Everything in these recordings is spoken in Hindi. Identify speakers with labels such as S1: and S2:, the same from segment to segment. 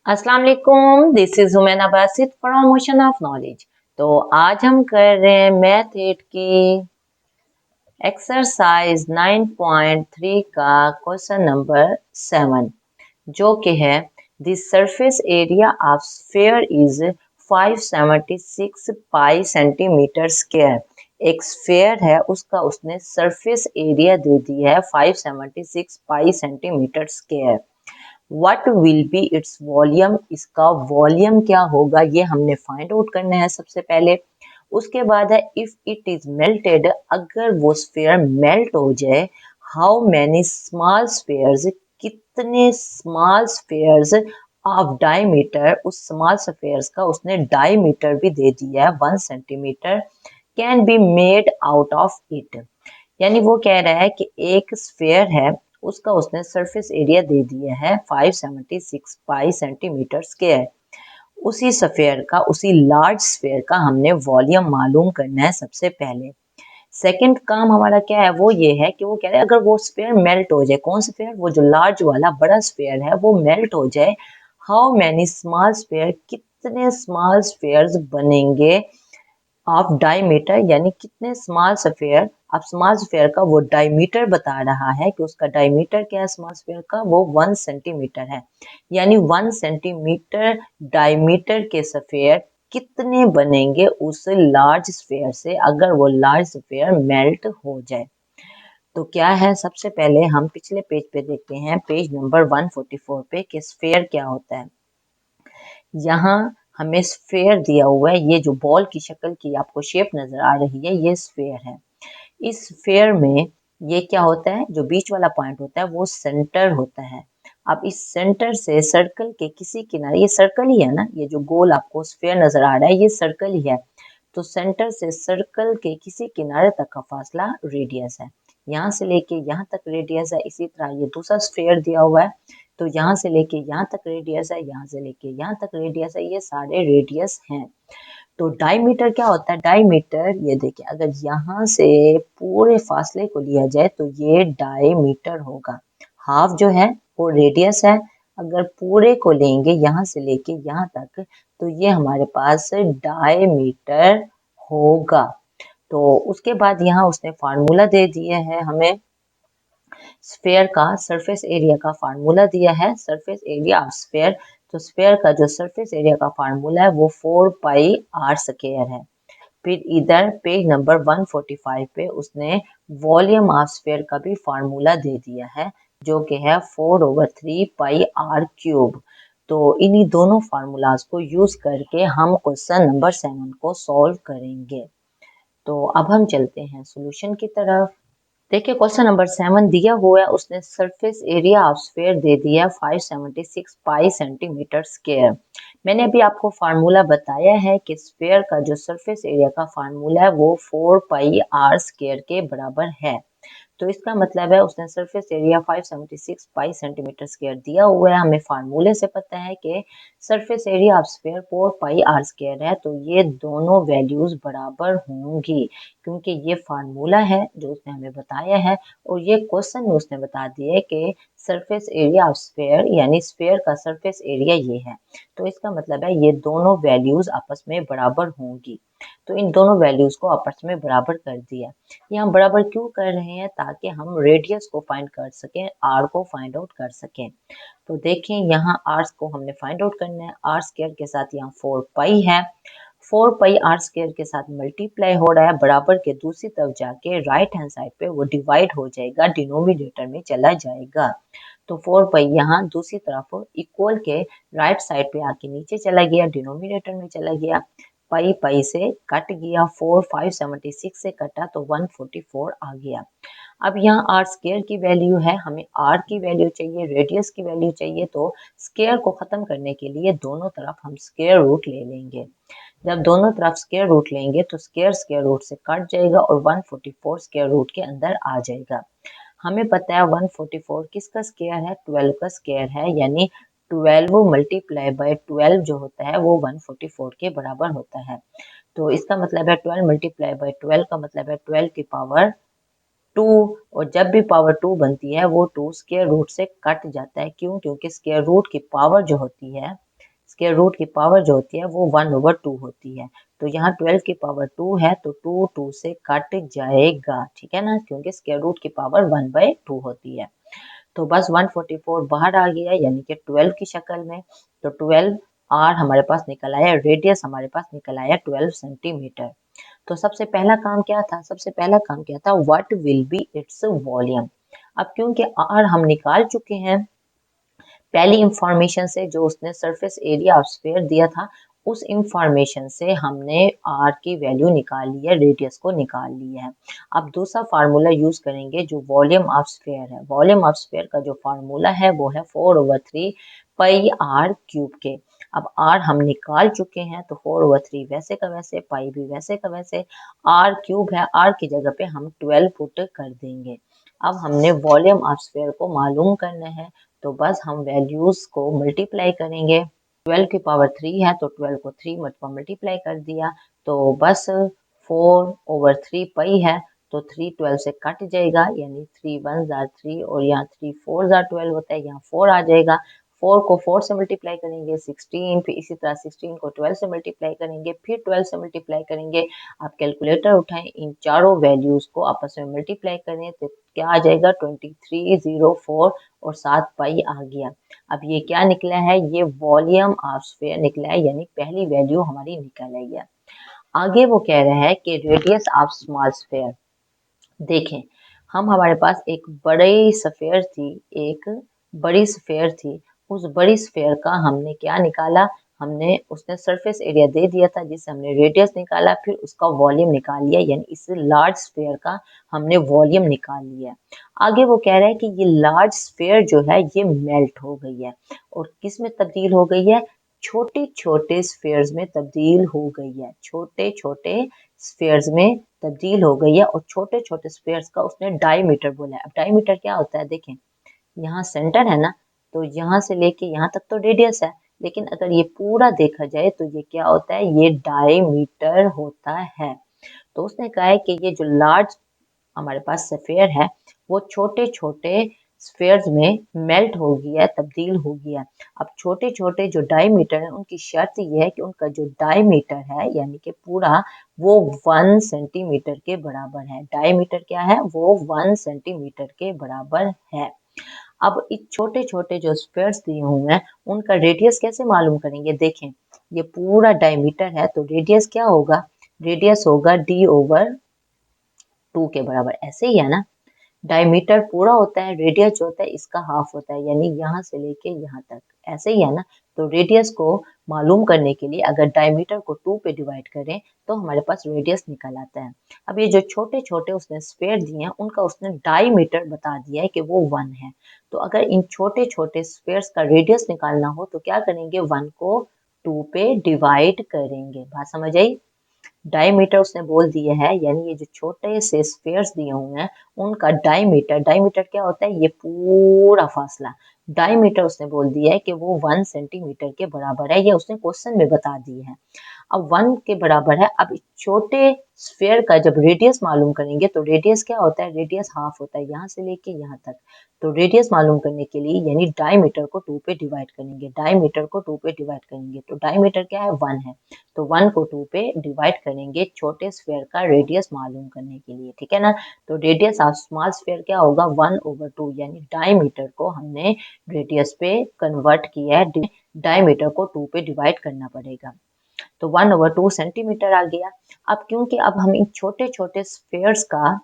S1: अस्सलाम वालेकुम, this is हुमैना Basit from motion of knowledge. तो आज हम कर रहे हैं मैथ 8 की एक्सरसाइज 9.3 का क्वेश्चन नंबर 7, जो कि है the surface area of sphere is 576 pi centimetre square. एक स्फीयर है, उसका उसने सरफेस एरिया दे दिया है 576 pi centimetre square. What will be its volume, इसका वॉल्यूम क्या होगा ये हमने फाइंड आउट करना है सबसे पहले। उसके बाद है इफ इट इज मेल्टेड, अगर वो स्फीयर मेल्ट हो जाए, हाउ मैनी स्मॉल स्फीयर्स, कितने स्मॉल स्फीयर्स ऑफ डायमीटर, उस स्मॉल स्फीयर्स का उसने डायमीटर भी दे दिया है 1 centimetre, can be made out of it. यानी वो कह रहा है कि एक स्फीयर है, उसका उसने सरफेस एरिया दे दिया है 576 पाई सेंटीमीटर स्क्वायर। उसी स्फीयर का, उसी लार्ज स्फीयर का हमने वॉल्यूम मालूम करना है सबसे पहले। सेकंड काम हमारा क्या है, वो ये है कि वो कह रहे हैं अगर वो स्फीयर मेल्ट हो जाए, कौन स्फीयर, वो जो लार्ज वाला बड़ा स्फीयर है वो मेल्ट हो जाए, हाउ मैनी स्मॉल स्फीयर, कितने स्मॉल स्फीयर्स बनेंगे ऑफ डायमीटर, यानी कितने स्मॉल स्फीयर। अब स्मॉल स्फीयर का वो डायमीटर बता रहा है कि उसका डायमीटर क्या है स्मॉल स्फीयर का, वो 1 सेंटीमीटर है। यानी 1 सेंटीमीटर डायमीटर के स्फीयर कितने बनेंगे उस लार्ज स्फीयर से अगर वो लार्ज स्फीयर मेल्ट हो जाए। तो क्या है, सबसे पहले हम पिछले पेज पे देखते हैं, पेज नंबर 144 पे कि स्फीयर क्या होता है। यहाँ हमें स्फीयर दिया हुआ है, ये जो बॉल की शक्ल की आपको शेप नजर आ रही है ये स्फीयर है। इस स्फीयर में ये क्या होता है, जो बीच वाला पॉइंट होता है वो सेंटर होता है। अब इस सेंटर से सर्कल के किसी किनारे, ये सर्कल ही है ना, ये जो गोल आपको स्फीयर नजर आ रहा है ये सर्कल ही है। तो सेंटर से सर्कल के किसी किनारे तक का फासला रेडियस है। यहाँ से लेके यहाँ तक रेडियस है। इसी तरह ये दूसरा स्फीयर दिया हुआ है, तो यहाँ से लेके यहाँ तक रेडियस है, यहाँ से लेके यहाँ तक रेडियस है, ये सारे रेडियस हैं। तो डायमीटर क्या होता है, डायमीटर ये देखिए, अगर यहाँ से पूरे फासले को लिया जाए तो ये डायमीटर होगा। हाफ जो है वो रेडियस है, अगर पूरे को लेंगे यहाँ से लेके यहाँ तक तो ये हमारे पास डायमीटर होगा। तो उसके बाद यहाँ उसने फार्मूला दे दिए है हमें, स्फीयर का सरफेस एरिया का फार्मूला दिया है, सरफेस एरिया ऑफ स्फीयर। तो स्फीयर का जो सरफेस एरिया का फार्मूला है वो 4 पाई आर स्क्वायर है। फिर इधर पेज नंबर 145 पे उसने वॉल्यूम ऑफ स्फीयर का भी फार्मूला दे दिया है, जो कि है 4/3 पाई आर क्यूब। तो इन्हीं दोनों फार्मूलाज को यूज करके हम क्वेश्चन नंबर 7 को सॉल्व करेंगे। तो अब हम चलते हैं सॉल्यूशन की तरफ। देखिए क्वेश्चन नंबर 7 दिया हुआ है, उसने सरफेस एरिया ऑफ स्फीयर दे दिया है 576 पाई सेंटीमीटर स्क्वायर। मैंने अभी आपको फार्मूला बताया है कि स्फीयर का जो सरफेस एरिया का फार्मूला है वो 4 पाई आर स्क्वायर के बराबर है। तो इसका मतलब है उसने surface area 576 pi centimetre square दिया हुआ है। हमें फार्मूले से पता है कि surface area of sphere 4 pi r square है, तो ये दोनों वैल्यूज बराबर होंगी, क्योंकि ये फार्मूला है जो उसने हमें बताया है और ये क्वेश्चन में उसने बता दिया है कि सरफेस एरिया ऑफ स्फीयर यानी स्फीयर का सरफेस एरिया ये है। तो इसका मतलब है ये दोनों वैल्यूज आपस में बराबर होंगी। तो इन दोनों वैल्यूज को आपस में बराबर कर दिया। ये हम बराबर क्यों कर रहे हैं, ताकि हम रेडियस को फाइंड कर सकें, आर को फाइंड आउट कर सकें। तो देखें यहाँ आर को हमने फाइंड आउट करना है, आर स्क्वायर के साथ यहाँ 4 पाई है, 4 पाई आर स्क्वायर के साथ मल्टीप्लाई हो रहा है, बराबर के दूसरी तरफ जाके राइट हैंड साइड पे वो डिवाइड हो जाएगा, डिनोमिनेटर में चला जाएगा। तो 4 पाई यहाँ दूसरी तरफ इक्वल के राइट साइड पे आके नीचे चला गया, डिनोमिनेटर में चला गया, पाई पाई से कट गया, 4 576 से कटा तो 144 आ गया। अब यहाँ आर स्क्वायर की वैल्यू है, हमें आर की वैल्यू चाहिए, रेडियस की वैल्यू चाहिए, तो स्क्वायर को खत्म करने के लिए दोनों तरफ हम स्क्वायर रूट ले लेंगे। जब दोनों तरफ स्क्वायर रूट लेंगे तो स्क्वायर स्क्वायर रूट से कट जाएगा और 144 स्क्वायर रूट के अंदर आ जाएगा। हमें पता है 144 किसका स्क्वायर है, 12 का स्क्वायर है, यानी 12 मल्टीप्लाई बाय 12 जो होता है वो 144 के बराबर होता है। तो इसका मतलब है 12 मल्टीप्लाई बाय 12 का मतलब है 12 की पावर 2, और जब भी पावर 2 बनती है वो 2 स्क्वायर रूट से कट जाता है। क्यों, क्योंकि स्क्वायर रूट की पावर जो होती है स्क्वायर रूट की पावर जो होती है वो 1/2 होती है। तो यहाँ 12 की पावर 2 है तो 2 से कट जाएगा, ठीक है ना, क्योंकि स्क्वायर रूट की पावर 1/2 होती है। तो बस 144 बाहर आ गया यानी कि 12 की शक्ल में। तो 12 आर हमारे पास निकल आया, रेडियस हमारे पास निकल आया 12 सेंटीमीटर। तो सबसे पहला काम क्या था, सबसे पहला काम क्या था, what will be its volume. अब क्योंकि आर हम निकाल चुके हैं पहली इंफॉर्मेशन से, जो उसने सरफेस एरिया ऑफ स्फीयर दिया था, उस इंफॉर्मेशन से हमने आर की वैल्यू निकाल ली है, रेडियस को निकाल लिया है। अब दूसरा फार्मूला यूज करेंगे जो वॉल्यूम ऑफ स्फीयर है। वॉल्यूम ऑफ स्फीयर का जो फार्मूला है वो है 4/3 पाई आर क्यूब के। अब आर हम निकाल चुके हैं तो 4/3 वैसे का वैसे, पाई भी वैसे का वैसे, आर क्यूब है, आर की जगह पे हम 12 पुट कर देंगे। अब हमने वॉल्यूम ऑफ स्फीयर को मालूम करना है, तो बस हम वैल्यूज को मल्टीप्लाई करेंगे। 12 की पावर 3 है तो 12 को 3 मरतबा मल्टीप्लाई कर दिया, तो बस 4/3 पाई है, तो 3 12 से कट जाएगा, यानी 3 1 जार 3 और यहाँ 3 4 जार 12 होता है, यहाँ 4 आ जाएगा। 4 को 4 से मल्टीप्लाई करेंगे 16, फिर इसी तरह 16 को 12 से मल्टीप्लाई करेंगे, फिर 12 से मल्टीप्लाई करेंगे। आप कैलकुलेटर उठाएं, इन चारों वैल्यूज को आपस में मल्टीप्लाई करें तो क्या आ जाएगा, 2304 और 7 पाई आ गया। अब ये क्या निकला है, ये वॉल्यूम ऑफ स्फीयर निकला है, यानी पहली वैल्यू हमारी निकल आई है। आगे वो कह रहा है कि रेडियस ऑफ स्मॉल स्फीयर। देखें, हमारे पास एक बड़ी स्फीयर थी, एक बड़ी स्फीयर थी, उस बड़ी स्फीयर का हमने क्या निकाला, हमने उसने सरफेस एरिया दे दिया था जिससे हमने रेडियस निकाला, फिर उसका वॉल्यूम निकाल लिया, यानी इस लार्ज स्फीयर का हमने वॉल्यूम निकाल लिया। आगे वो कह रहा है कि ये लार्ज स्फीयर जो है ये मेल्ट हो गई है, और किस में तब्दील हो गई है, छोटे छोटे स्फीयर्स में तब्दील हो गई है, छोटे छोटे स्फीयर्स में तब्दील हो गई है, और छोटे छोटे स्फीयर्स का उसने डायमीटर बोला है। अब डायमीटर क्या होता है, देखें यहाँ सेंटर है ना, तो यहाँ से लेके यहाँ तक तो रेडियस है, लेकिन अगर ये पूरा देखा जाए तो ये क्या होता है, ये डायमीटर होता है। तो उसने कहा है कि ये जो लार्ज हमारे पास स्फीयर है वो छोटे छोटे स्फीयर्स में मेल्ट हो गया है, तब्दील हो गया। अब छोटे छोटे जो डायमीटर है उनकी शर्त ये है कि उनका जो डायमीटर है यानी कि पूरा, वो 1 सेंटीमीटर के बराबर है। डायमीटर क्या है, वो 1 सेंटीमीटर के बराबर है। अब इस छोटे छोटे जो स्फीयर्स दिए हुए हैं उनका रेडियस कैसे मालूम करेंगे, देखें ये पूरा डायमीटर है तो रेडियस क्या होगा, रेडियस होगा d/2 के बराबर, ऐसे ही है ना। डायमीटर पूरा होता है, रेडियस जो होता है इसका हाफ होता है, यानी यहाँ से लेके यहाँ तक, ऐसे ही है ना। तो रेडियस को मालूम करने के लिए अगर डायमीटर को 2 पे डिवाइड करें तो हमारे पास रेडियस निकल आता है। अब ये जो छोटे छोटे उसने स्फीयर दिए हैं उनका उसने डायमीटर बता दिया है कि वो 1 है। तो अगर इन छोटे छोटे स्फीयर्स का रेडियस निकालना हो तो क्या करेंगे, 1 को 2 पे डिवाइड करेंगे। बात समझ आई। डायमीटर उसने बोल दिया है, यानी ये जो छोटे से स्फीयर्स दिए हुए हैं उनका डायमीटर, डायमीटर क्या होता है, ये पूरा फासला, डायमीटर उसने बोल दिया है कि वो 1 सेंटीमीटर के बराबर है, ये उसने क्वेश्चन में बता दिया है। अब 1 के बराबर है। अब छोटे स्फीयर का जब रेडियस मालूम करेंगे तो रेडियस क्या होता है, रेडियस हाफ होता है, यहाँ से लेके यहाँ तक। तो रेडियस मालूम करने के लिए यानी डायमीटर को 2 पे डिवाइड करेंगे, डायमीटर को 2 पे डिवाइड करेंगे, तो डायमीटर क्या है, 1 है, तो 1 को 2 पे डिवाइड करेंगे छोटे स्फीयर का रेडियस मालूम करने के लिए, ठीक है ना। तो रेडियस ऑफ स्मॉल स्फीयर क्या होगा, 1/2, यानी डायमीटर को हमने रेडियस पे कन्वर्ट किया है, डायमीटर को 2 पे डिवाइड करना पड़ेगा, तो 1/2 सेंटीमीटर आ गया। अब क्योंकि अब हम इन छोटे छोटे स्फीयर्स का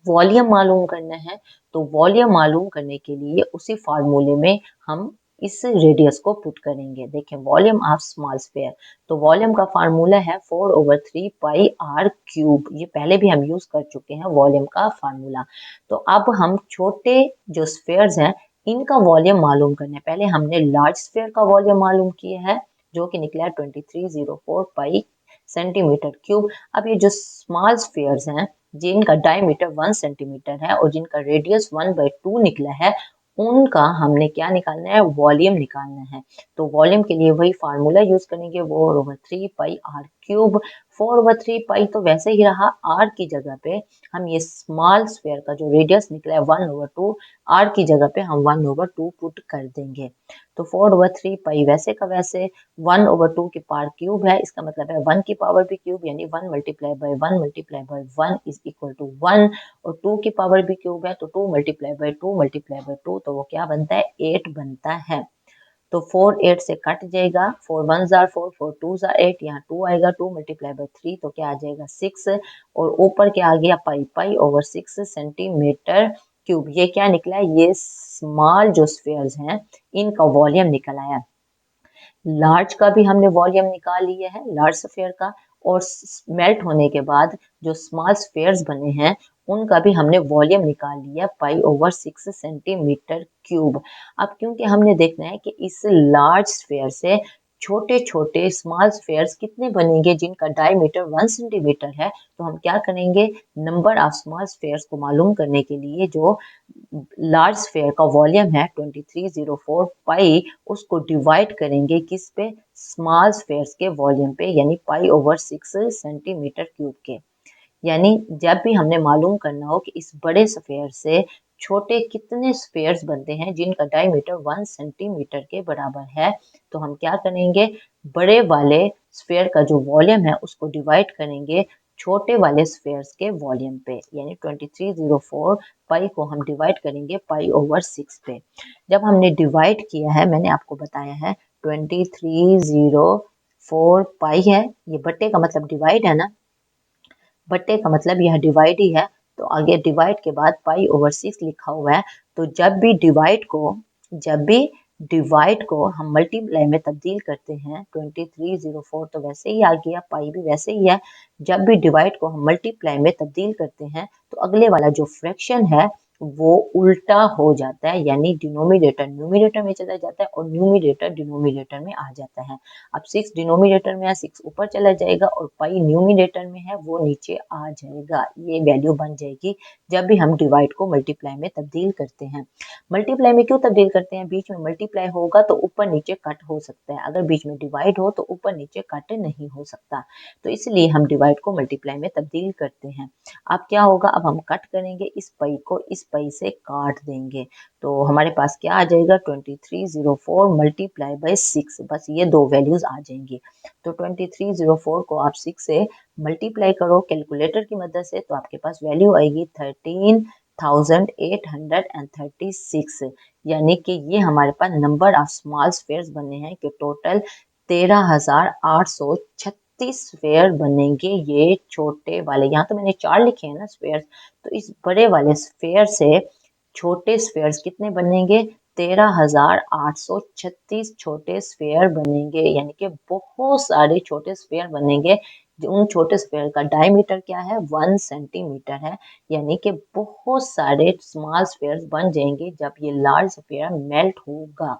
S1: वॉल्यूम मालूम करना है, तो वॉल्यूम मालूम करने के लिए उसी फार्मूले में हम इस रेडियस को पुट करेंगे। देखें, वॉल्यूम ऑफ स्मॉल स्फीयर, तो वॉल्यूम का फार्मूला है 4/3 पाई आर क्यूब, ये पहले भी हम यूज कर चुके हैं वॉल्यूम का फार्मूला। तो अब हम छोटे जो स्फीयर्स हैं इनका वॉल्यूम मालूम करना है। पहले हमने लार्ज स्फीयर का वॉल्यूम मालूम किया है जो कि निकला है 2304 पाई सेंटीमीटर क्यूब। अब ये जो स्मॉल स्फीयर्स हैं जिनका डायमीटर 1 सेंटीमीटर है और जिनका रेडियस 1/2 निकला है, उनका हमने क्या निकालना है, वॉल्यूम निकालना है। तो वॉल्यूम के लिए वही फार्मूला यूज करेंगे, वो 4/3 पाई आर क्यूब। 4/3 पाई तो वैसे ही रहा, r की जगह पे हम ये स्मॉल स्फीयर का जो रेडियस निकला है 1/2, r की जगह पे हम 1/2 पुट कर देंगे। तो 4/3 पाई वैसे का वैसे 1/2 की पावर क्यूब है, इसका मतलब है 1 की पावर भी क्यूब, यानी 1 multiply by 1 multiply by 1 is equal to 1, और 2 की पावर भी क्यूब है तो 2 मल्टीप्लाई बाय 2 मल्टीप्लाई बाय 2, तो वो क्या बनता है 8 बनता है। तो 4 8 से कट जाएगा, 4 1 जार 4, 4 2 जार 8, यहाँ 2 आएगा, 2 मल्टीप्लाई बाय 3 तो क्या आ जाएगा 6, और ऊपर क्या आ गया पाई, पाई ओवर 6 सेंटीमीटर क्यूब। ये क्या निकला है, ये स्मॉल जो स्फीयर्स हैं इनका वॉल्यूम निकल आया। लार्ज का भी हमने वॉल्यूम निकाल लिया है, लार्ज स्फीयर का, और मेल्ट होने के बाद जो स्मॉल स्फीयर्स बने हैं उनका भी हमने वॉल्यूम निकाल लिया, पाई ओवर 6 सेंटीमीटर क्यूब। अब क्योंकि हमने देखना है कि इस लार्ज स्फीयर से छोटे छोटे स्मॉल स्फीयर्स कितने बनेंगे जिनका डायमीटर 1 सेंटीमीटर है, तो हम क्या करेंगे, नंबर ऑफ स्मॉल स्फीयर्स को मालूम करने के लिए जो लार्ज स्फीयर का वॉल्यूम है 2304 पाई, उसको डिवाइड करेंगे किस पे, स्मॉल स्फीयर्स के वॉल्यूम पे, यानी पाई ओवर 6 सेंटीमीटर क्यूब के। यानी जब भी हमने मालूम करना हो कि इस बड़े स्फीयर से छोटे कितने स्फीयर्स बनते हैं जिनका डायमीटर 1 सेंटीमीटर के बराबर है, तो हम क्या करेंगे, बड़े वाले स्फीयर का जो वॉल्यूम है उसको डिवाइड करेंगे छोटे वाले स्फीयर्स के वॉल्यूम पे, यानी 2304 पाई को हम डिवाइड करेंगे पाई ओवर 6 पे। जब हमने डिवाइड किया है, मैंने आपको बताया है 2304 पाई है, ये बट्टे का मतलब डिवाइड है ना, बट्टे का मतलब यह डिवाइड ही है, तो आगे डिवाइड के बाद पाई ओवर 6 लिखा हुआ है। तो जब भी डिवाइड को हम मल्टीप्लाई में तब्दील करते हैं, 2304 तो वैसे ही आ गया, पाई भी वैसे ही है। जब भी डिवाइड को हम मल्टीप्लाई में तब्दील करते हैं तो अगले वाला जो फ्रैक्शन है वो उल्टा हो जाता है, यानी डिनोमिनेटर न्यूमिनेटर में चला जाता है और न्यूमिनेटर डिनोमिनेटर में आ जाता है। अब 6 डिनोमिनेटर में है, 6 ऊपर चला जाएगा, और पाई न्यूमिनेटर में है वो नीचे आ जाएगा। ये वैल्यू बन जाएगी जब भी हम डिवाइड को मल्टीप्लाई में तब्दील करते हैं। मल्टीप्लाई में क्यों तब्दील करते हैं, बीच में मल्टीप्लाई होगा तो ऊपर नीचे कट हो सकता है, अगर बीच में डिवाइड हो तो ऊपर नीचे कट नहीं हो सकता, तो इसलिए हम डिवाइड को मल्टीप्लाई में तब्दील करते हैं। अब क्या होगा, अब हम कट करेंगे, इस पाई को इस पाई से काट देंगे, तो हमारे पास क्या आ जाएगा 2304 मल्टीप्लाई बाय 6, बस ये दो वैल्यूज आ जाएंगी। तो 2304 को आप 6 से मल्टीप्लाई करो कैलकुलेटर की मदद से, तो आपके पास वैल्यू आएगी 13,836, यानी कि ये हमारे पास नंबर ऑफ स्मॉल स्फीयर्स बने हैं कि टोटल 13,836 स्फीयर बनेंगे। ये छोटे वाले, यहाँ तो मैंने 4 लिखे हैं ना स्फीयर्स, तो इस बड़े वाले स्फीयर से छोटे स्फीयर्स कितने बनेंगे, 13,836 छोटे स्फीयर बनेंगे, यानी कि बहुत सारे छोटे स्फीयर बनेंगे। उन छोटे स्फीयर का डायमीटर क्या है 1 सेंटीमीटर है, यानी कि बहुत सारे स्मॉल स्फीयर्स बन जाएंगे जब ये लार्ज स्फीयर मेल्ट होगा।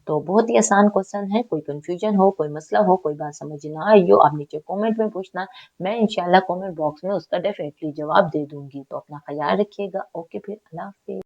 S1: तो बहुत ही आसान क्वेश्चन है, कोई कंफ्यूजन हो, कोई मसला हो, कोई बात समझ ना आई हो, आप नीचे कमेंट में पूछना, मैं इंशाल्लाह कमेंट बॉक्स में उसका डेफिनेटली जवाब दे दूंगी। तो अपना ख्याल रखिएगा, ओके, फिर अल्लाह हाफिज।